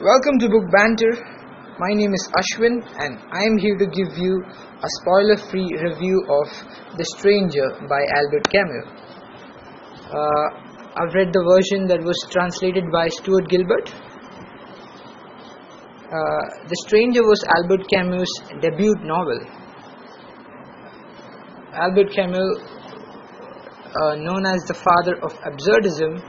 Welcome to Book Banter. My name is Ashwin and I am here to give you a spoiler-free review of The Stranger by Albert Camus. I've read the version that was translated by Stuart Gilbert. The Stranger was Albert Camus' debut novel. Albert Camus, known as the father of absurdism,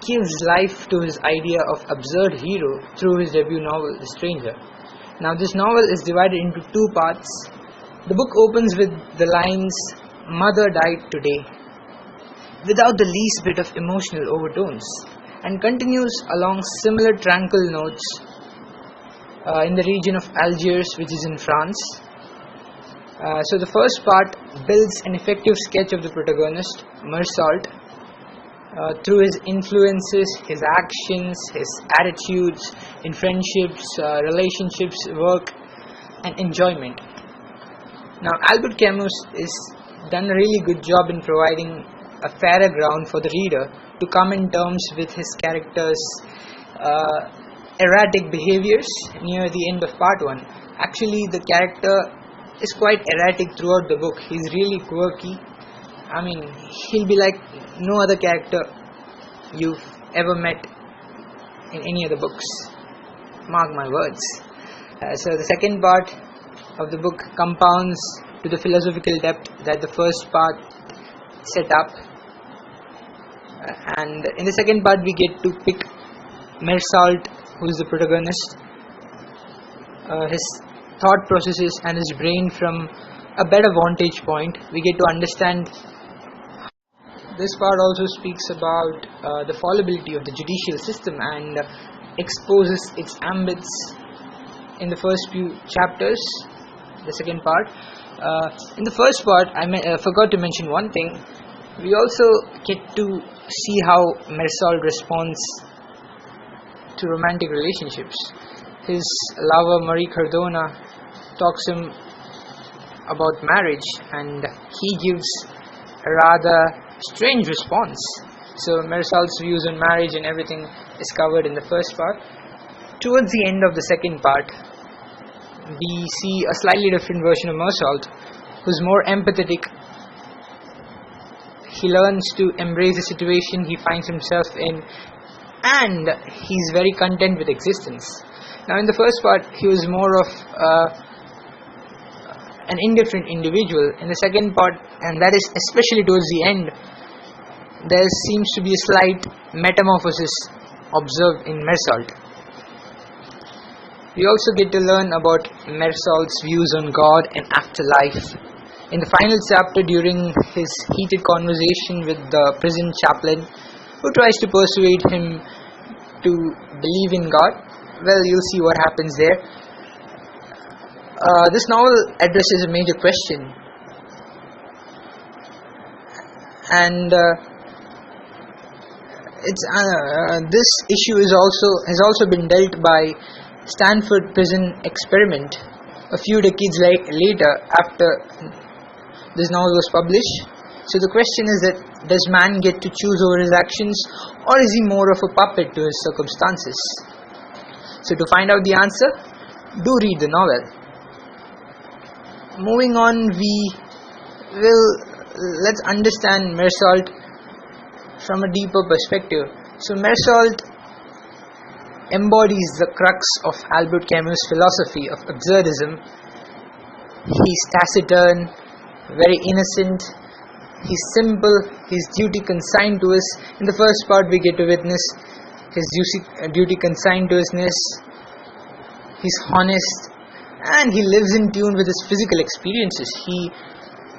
gives life to his idea of absurd hero through his debut novel, The Stranger. Now, this novel is divided into two parts. The book opens with the lines, "Mother died today," without the least bit of emotional overtones, and continues along similar tranquil notes in the region of Algiers, which is in France. So the first part builds an effective sketch of the protagonist, Mersault, through his influences, his actions, his attitudes in friendships, relationships, work, and enjoyment. Now, Albert Camus has done a really good job in providing a fairer ground for the reader to come in terms with his character's erratic behaviors near the end of part 1. Actually, the character is quite erratic throughout the book. He's really quirky. I mean, he'll be like no other character you've ever met in any of the books. Mark my words. So the second part of the book compounds to the philosophical depth that the first part set up. And in the second part we get to pick Mersault, who is the protagonist, his thought processes and his brain from a better vantage point. We get to understand. This part also speaks about the fallibility of the judicial system and exposes its ambits in the first few chapters. The second part. In the first part, I forgot to mention one thing. We also get to see how Mersault responds to romantic relationships. His lover, Marie Cardona, talks him about marriage, and he gives a rather strange response. So Mersault's views on marriage and everything is covered in the first part. Towards the end of the second part, we see a slightly different version of Mersault, who's more empathetic. He learns to embrace the situation he finds himself in, and he's very content with existence. Now, in the first part, he was more of an indifferent individual. In the second part, and that is especially towards the end, there seems to be a slight metamorphosis observed in Mersault. We also get to learn about Mersault's views on God and afterlife. In the final chapter, during his heated conversation with the prison chaplain, who tries to persuade him to believe in God, well, you'll see what happens there. This novel addresses a major question, and this issue has also been dealt by Stanford Prison Experiment a few decades later after this novel was published. So the question is that, does man get to choose over his actions, or is he more of a puppet to his circumstances? So to find out the answer, do read the novel. Moving on, let's understand Mersault from a deeper perspective. So Mersault embodies the crux of Albert Camus' philosophy of absurdism. He's taciturn, very innocent, he's simple, his duty consigned to us. In the first part, we get to witness his duty consigned to usness. He's honest, and he lives in tune with his physical experiences. He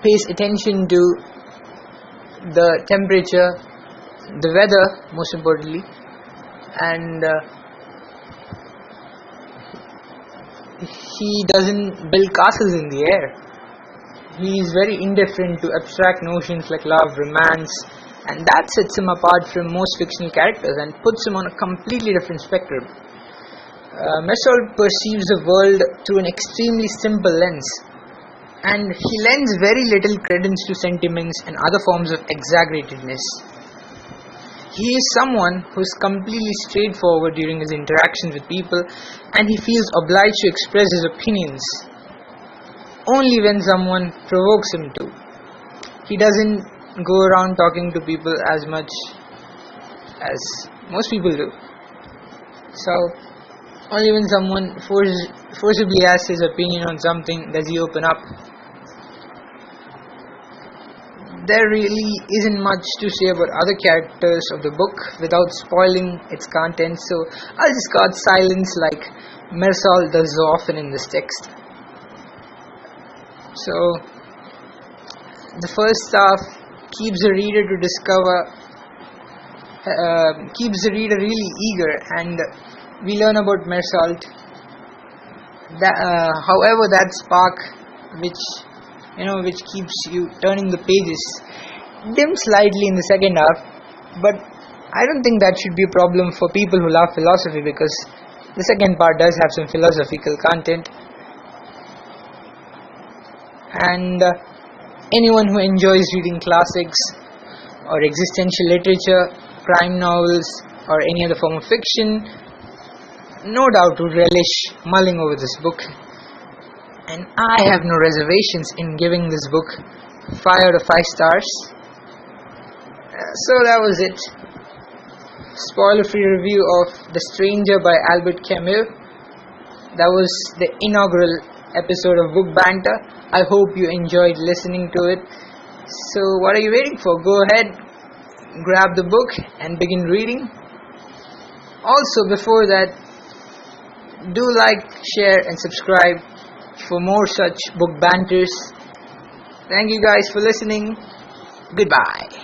pays attention to the temperature, the weather, most importantly, and he doesn't build castles in the air. He is very indifferent to abstract notions like love, romance, and that sets him apart from most fictional characters and puts him on a completely different spectrum. Mersault perceives the world through an extremely simple lens, and he lends very little credence to sentiments and other forms of exaggeratedness. He is someone who is completely straightforward during his interactions with people, and he feels obliged to express his opinions only when someone provokes him to. He doesn't go around talking to people as much as most people do. So, only when someone forcibly asks his opinion on something does he open up. There really isn't much to say about other characters of the book without spoiling its content, so I'll just guard silence like Mersal does so often in this text. So, the first half keeps the reader really eager, and we learn about Mersal. However, that spark which keeps you turning the pages dims slightly in the second half, but I don't think that should be a problem for people who love philosophy, because the second part does have some philosophical content, and anyone who enjoys reading classics or existential literature, crime novels, or any other form of fiction no doubt would relish mulling over this book. And I have no reservations in giving this book 5 out of 5 stars. So that was it. Spoiler-free review of The Stranger by Albert Camus. That was the inaugural episode of Book Banter. I hope you enjoyed listening to it. So what are you waiting for? Go ahead, grab the book and begin reading. Also, before that, do like, share and subscribe for more such book banters. Thank you guys for listening. Goodbye.